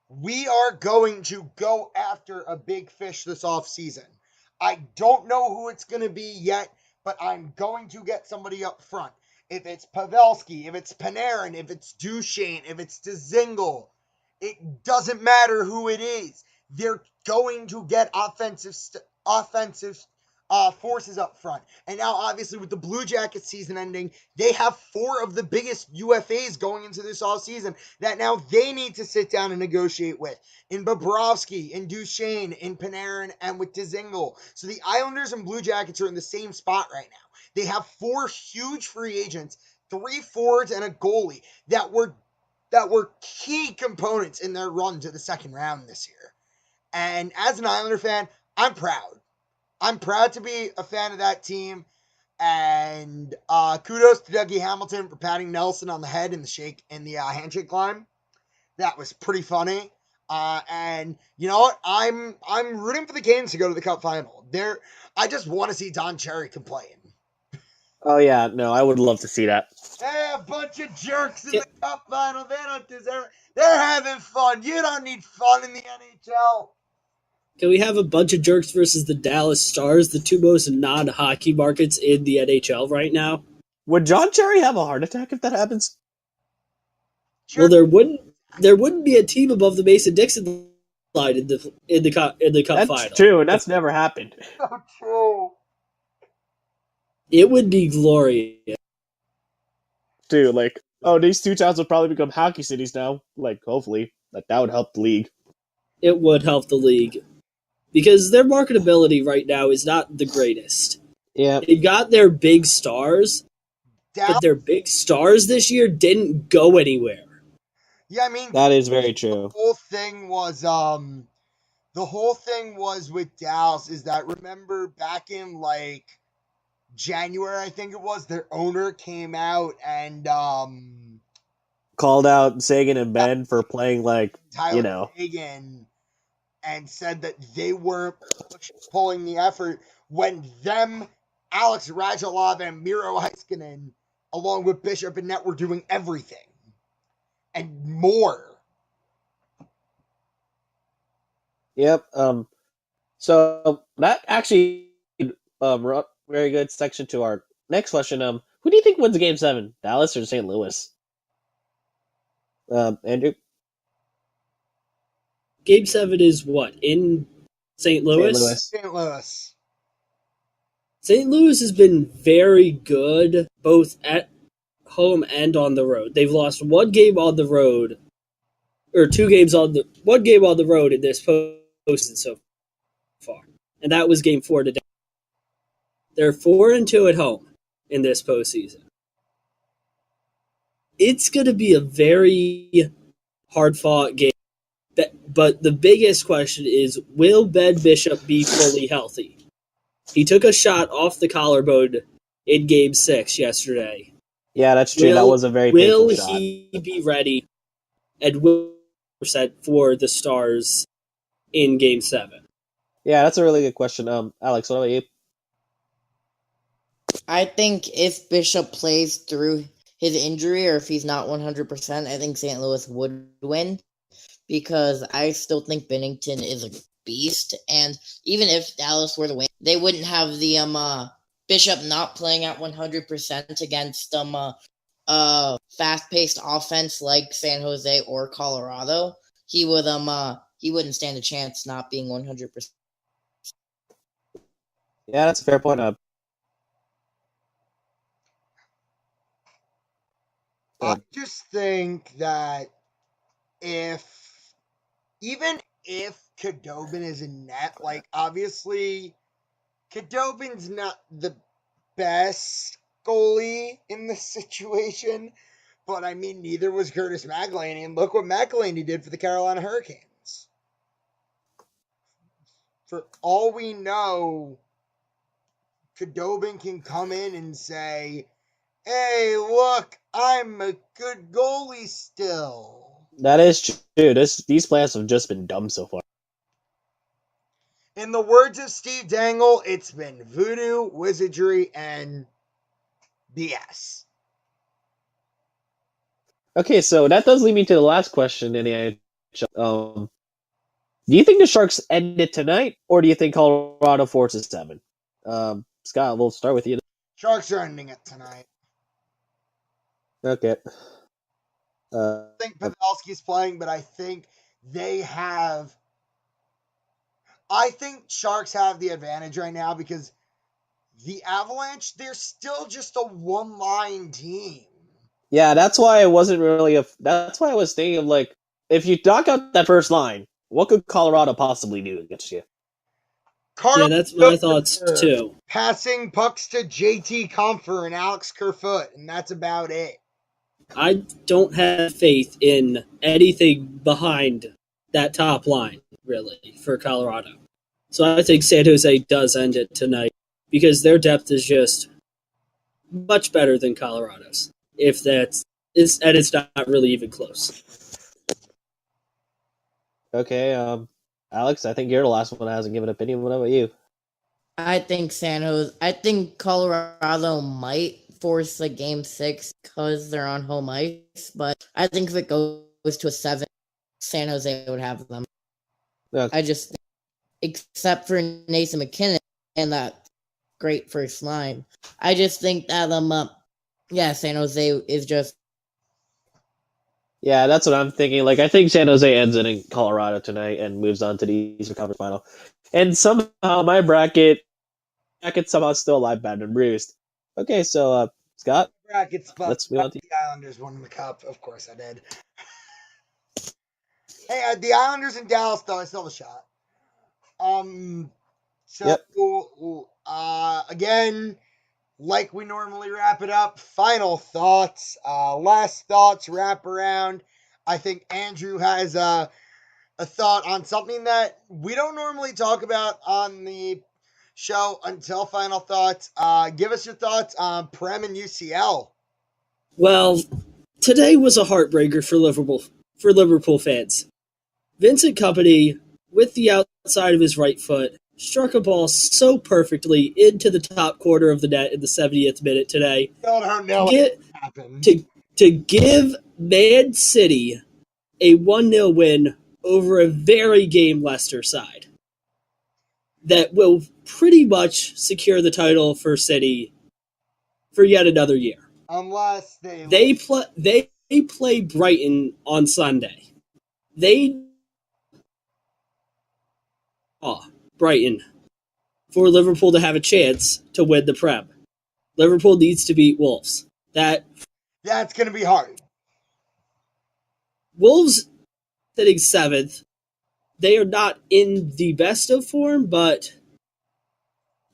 we are going to go after a big fish this offseason. I don't know who it's going to be yet, but I'm going to get somebody up front. If it's Pavelski, if it's Panarin, if it's Duchesne, if it's Dzingel, it doesn't matter who it is. They're going to get offensive forces up front. And now, obviously, with the Blue Jackets season ending, they have 4 of the biggest UFAs going into this offseason that now they need to sit down and negotiate with. In Bobrovsky, in Duchesne, in Panarin, and with Dzingel. So the Islanders and Blue Jackets are in the same spot right now. They have 4 huge free agents, 3 forwards, and a goalie that were key components in their run to the second round this year. And as an Islander fan, I'm proud. I'm proud to be a fan of that team, and kudos to Dougie Hamilton for patting Nelson on the head in the handshake climb. That was pretty funny. And you know what? I'm rooting for the Canes to go to the Cup final. I just want to see Don Cherry complain. Oh yeah, no, I would love to see that. They're a bunch of jerks in the Cup final. They don't deserve it. They're having fun. You don't need fun in the NHL. Can we have a bunch of jerks versus the Dallas Stars, the 2 most non-hockey markets in the NHL right now? Would John Cherry have a heart attack if that happens? Well, there wouldn't be a team above the Mason-Dixon line in the Cup final. That's true, and that's never happened. So true. It would be glorious. Dude, these 2 towns will probably become hockey cities now. Hopefully. That would help the league. It would help the league. Because their marketability right now is not the greatest. Yeah. They've got their big stars, but their big stars this year didn't go anywhere. Yeah, I mean, that is very true. The whole thing was with Dallas is that, remember back in January, I think it was, their owner came out and called out Sagan and Ben for playing Tyler Sagan, and said that they weren't pulling the effort when Alex Radulov and Miro Heiskanen, along with Bishop and Net, were doing everything. And more. Yep. So that actually very good section to our next question. Who do you think wins Game 7, Dallas or St. Louis? Andrew? Game 7 is what? In St. Louis? St. Louis. St. Louis. St. Louis has been very good, both at home and on the road. They've lost one game on the road, or one game on the road in this postseason so far, and that was Game 4 today. They're 4-2 at home in this postseason. It's going to be a very hard-fought game, but the biggest question is, will Ben Bishop be fully healthy? He took a shot off the collarbone in Game 6 yesterday. Yeah, that's true. That was a very painful shot. Will he be ready and will set for the Stars in Game 7? Yeah, that's a really good question. Alex, what about you? I think if Bishop plays through his injury, or if he's not 100%, I think St. Louis would win, because I still think Binnington is a beast, and even if Dallas were to win, they wouldn't have the Bishop not playing at 100% against fast-paced offense like San Jose or Colorado. He wouldn't stand a chance not being 100%. Yeah, that's a fair point. I just think that even if Khudobin is in net, like, obviously Khudobin's not the best goalie in this situation, but I mean, neither was Curtis McElhinney, and look what McElhinney did for the Carolina Hurricanes. For all we know, Khudobin can come in and say, hey, look, I'm a good goalie still. That is true. These playoffs have just been dumb so far. In the words of Steve Dangle, it's been voodoo, wizardry, and BS. Okay, so that does lead me to the last question in the NHL. Do you think the Sharks end it tonight, or do you think Colorado forces 7? Scott, we'll start with you. Sharks are ending it tonight. Okay. I think Pavelski's playing, but I think Sharks have the advantage right now because the Avalanche, they're still just a one-line team. Yeah, that's why I wasn't really that's why I was thinking of, like, if you knock out that first line, what could Colorado possibly do against you? Yeah, that's my thoughts too. Passing pucks to JT Compher and Alex Kerfoot, and that's about it. I don't have faith in anything behind that top line, really, for Colorado. So I think San Jose does end it tonight because their depth is just much better than Colorado's. It's not really even close. Okay, Alex, I think you're the last one that hasn't given an opinion. What about you? I think Colorado might force a Game 6 because they're on home ice, but I think if it goes to a 7, San Jose would have them. Okay. I just, except for Nathan McKinnon and that great first line, I just think that San Jose is just. Yeah, that's what I'm thinking. Like, I think San Jose ends it in Colorado tonight and moves on to the Eastern Conference Final. And somehow my bracket somehow still alive, bad and bruised. Okay, so Scott, let's move on to the Islanders won the cup. Of course, I did. Hey, the Islanders in Dallas, though, I still have a shot. Again, like we normally wrap it up, final thoughts, last thoughts, wrap around. I think Andrew has a thought on something that we don't normally talk about on the show until final thoughts. Give us your thoughts on Prem and UCL. Well, today was a heartbreaker for Liverpool fans. Vincent Kompany, with the outside of his right foot, struck a ball so perfectly into the top corner of the net in the 70th minute today. Still don't know what happened. To give Man City a 1-0 win over a very game Leicester side that will pretty much secure the title for City for yet another year. Unless they play Brighton on Sunday. They Brighton for Liverpool to have a chance to win the Prem. Liverpool needs to beat Wolves. That's going to be hard. Wolves sitting 7th. They are not in the best of form, but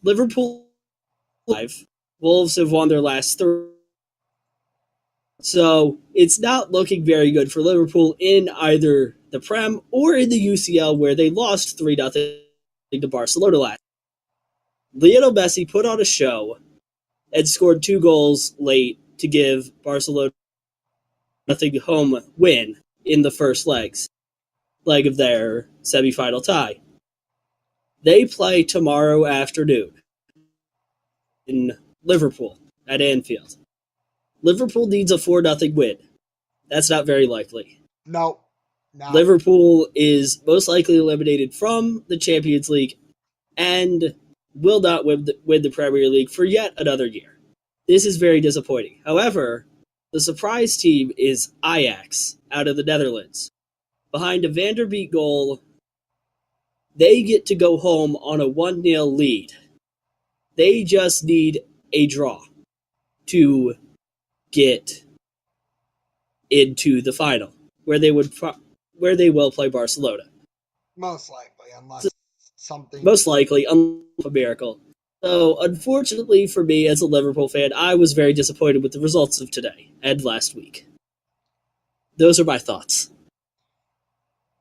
Liverpool 5. Wolves have won their last 3. So it's not looking very good for Liverpool in either the Prem or in the UCL, where they lost 3-0 to Barcelona last. Lionel Messi put on a show and scored 2 goals late to give Barcelona nothing home win in the first leg of their semi-final tie. They play tomorrow afternoon in Liverpool at Anfield. Liverpool needs a 4-0 win. That's not very likely. No. Liverpool is most likely eliminated from the Champions League and will not win the Premier League for yet another year. This is very disappointing. However, the surprise team is Ajax out of the Netherlands. Behind a Van der Beek goal, they get to go home on a 1-0 lead. They just need a draw to get into the final, where they will play Barcelona. Most likely, unless a miracle. So, unfortunately for me as a Liverpool fan, I was very disappointed with the results of today and last week. Those are my thoughts.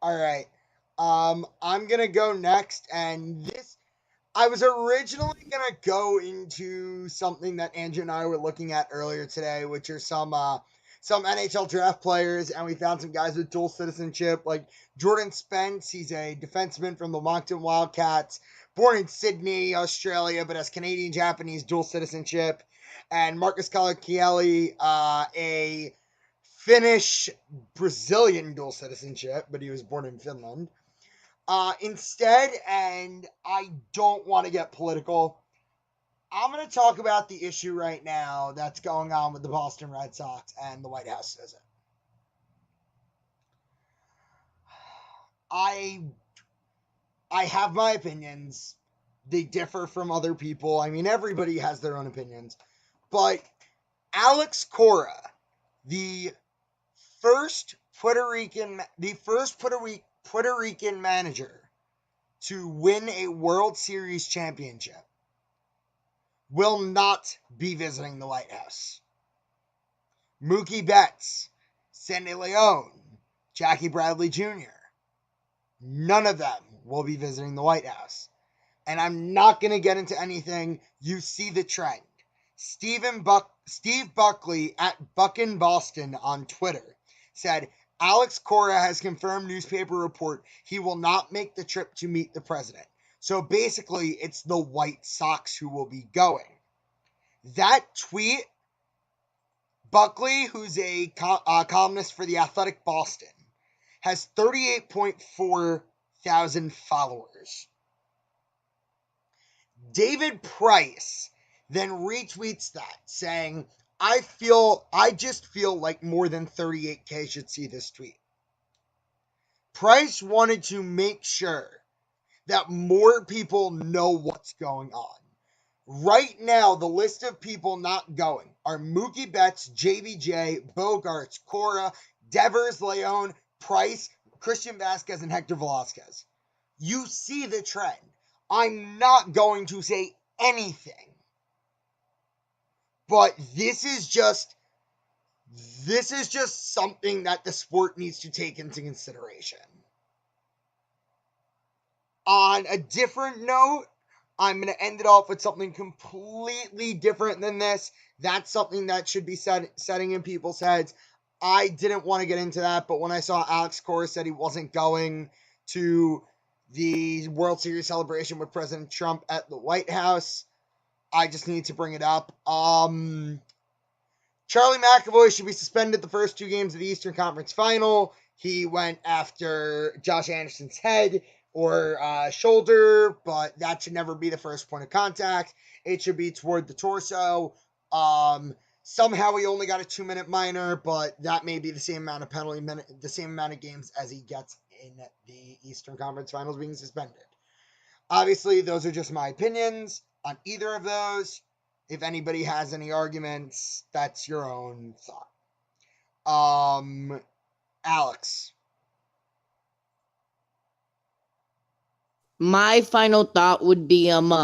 All right. I'm going to go next, and I was originally going to go into something that Andrew and I were looking at earlier today, which are some NHL draft players, and we found some guys with dual citizenship, like Jordan Spence. He's a defenseman from the Moncton Wildcats, born in Sydney, Australia, but has Canadian-Japanese dual citizenship. And Marcus Calakieli, a Finnish-Brazilian dual citizenship, but he was born in Finland. Instead, and I don't want to get political, I'm going to talk about the issue right now that's going on with the Boston Red Sox and the White House visit. I have my opinions. They differ from other people. I mean, everybody has their own opinions. But Alex Cora, the first Puerto Rican manager to win a World Series championship, will not be visiting the White House. Mookie Betts, Sandy Leon, Jackie Bradley Jr., none of them will be visiting the White House. And I'm not going to get into anything. You see the trend. Steve Buckley at Buckin Boston on Twitter said, Alex Cora has confirmed newspaper report he will not make the trip to meet the president. So basically, it's the White Sox who will be going. That tweet, Buckley, who's a columnist for The Athletic Boston, has 38.4 thousand followers. David Price then retweets that, saying, I just feel like more than 38K should see this tweet. Price wanted to make sure that more people know what's going on. Right now, the list of people not going are Mookie Betts, JBJ, Bogarts, Cora, Devers, Leon, Price, Christian Vasquez, and Hector Velasquez. You see the trend. I'm not going to say anything. But this is just something that the sport needs to take into consideration. On a different note, I'm going to end it off with something completely different than this. That's something that should be setting in people's heads. I didn't want to get into that, but when I saw Alex Cora said he wasn't going to the World Series celebration with President Trump at the White House, I just need to bring it up. Charlie McAvoy should be suspended the first 2 games of the Eastern Conference Final. He went after Josh Anderson's head or shoulder, but that should never be the first point of contact. It should be toward the torso. Somehow he only got a 2-minute minor, but that may be the same amount of penalty minute, the same amount of games as he gets in the Eastern Conference Finals being suspended. Obviously, those are just my opinions on either of those. If anybody has any arguments, that's your own thought. Alex. My final thought would be Jung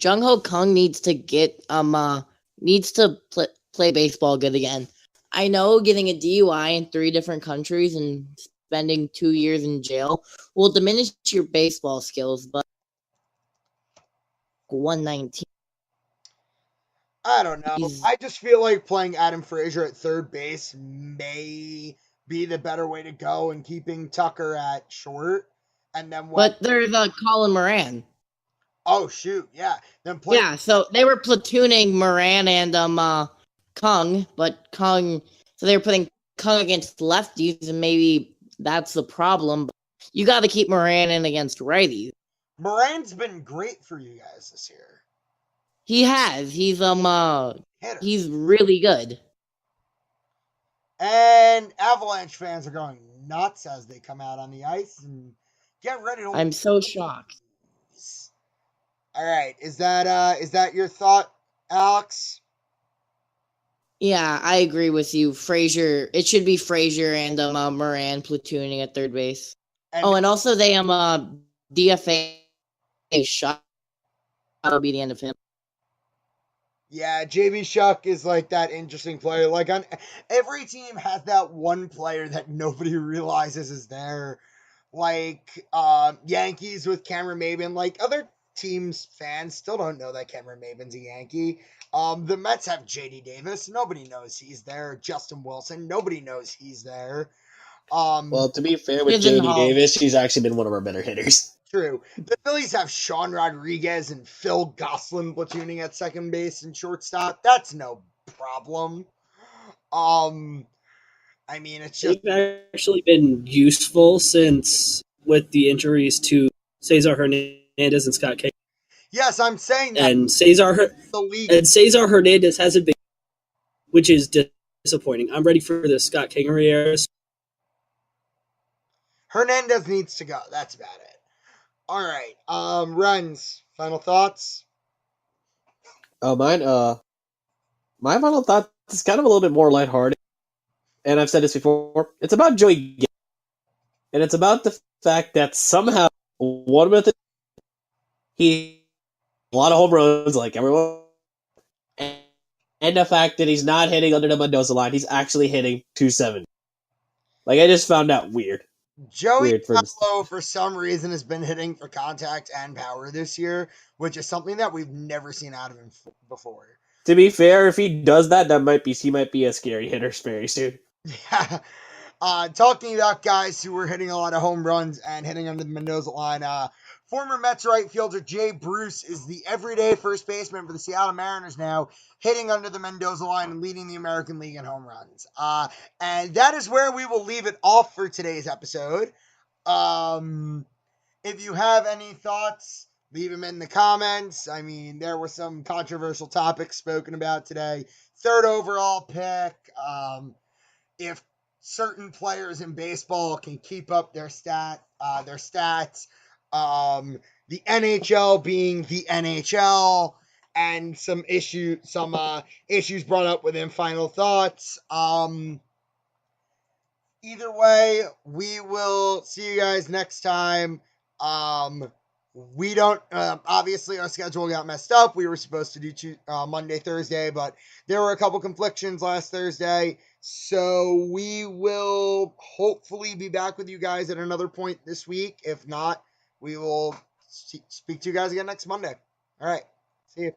Ho Kang needs to get play baseball good again. I know getting a DUI in 3 different countries and spending 2 years in jail will diminish your baseball skills, but 119. I don't know. I just feel like playing Adam Frazier at third base may be the better way to go, and keeping Tucker at short. And then But there's Colin Moran. Oh shoot, yeah. Then play. Yeah, so they were platooning Moran and Kang, but Kang. So they were putting Kang against lefties, and maybe that's the problem. But you got to keep Moran in against righties. Moran's been great for you guys this year. He has. He's he's really good. And Avalanche fans are going nuts as they come out on the ice and get ready to. I'm so shocked. All right, is that your thought, Alex? Yeah, I agree with you. Frazier, it should be Frazier and Moran platooning at third base. And also they DFA shot. That'll be the end of him. Yeah, JB Shuck is like that interesting player. Like on every team has that one player that nobody realizes is there. Like Yankees with Cameron Maybin. Like other teams, fans still don't know that Cameron Maybin's a Yankee. The Mets have JD Davis. Nobody knows he's there. Justin Wilson. Nobody knows he's there. Well, to be fair with JD Davis, he's actually been one of our better hitters. True. The Phillies have Sean Rodriguez and Phil Gosselin platooning at second base and shortstop. That's no problem. I mean, it's just... They've actually been useful since with the injuries to Cesar Hernandez and Scott King. Yes, I'm saying that. And Cesar Hernandez hasn't been, which is disappointing. I'm ready for the Scott Kingery era. Hernandez needs to go. That's about it. All right. Runs. Final thoughts? Oh, mine. My final thought is kind of a little bit more lighthearted. And I've said this before. It's about Joey. And it's about the fact that somehow one method he a lot of home runs like everyone. And the fact that he's not hitting under the Mendoza line, he's actually hitting 270. Like I just found out weird. Joey Gallo, for some reason, has been hitting for contact and power this year, which is something that we've never seen out of him before. To be fair, if he does that, he might be a scary hitter very soon. Yeah. Talking about guys who were hitting a lot of home runs and hitting under the Mendoza line, former Mets right fielder Jay Bruce is the everyday first baseman for the Seattle Mariners now, hitting under the Mendoza line and leading the American League in home runs. And that is where we will leave it off for today's episode. If you have any thoughts, leave them in the comments. I mean, there were some controversial topics spoken about today. 3rd overall pick. If certain players in baseball can keep up their stats. The NHL being the NHL, and some issues brought up within final thoughts. Either way, we will see you guys next time. We don't, obviously our schedule got messed up. We were supposed to do Monday, Thursday, but there were a couple conflictions last Thursday. So we will hopefully be back with you guys at another point this week. If not, we will speak to you guys again next Monday. All right. See you.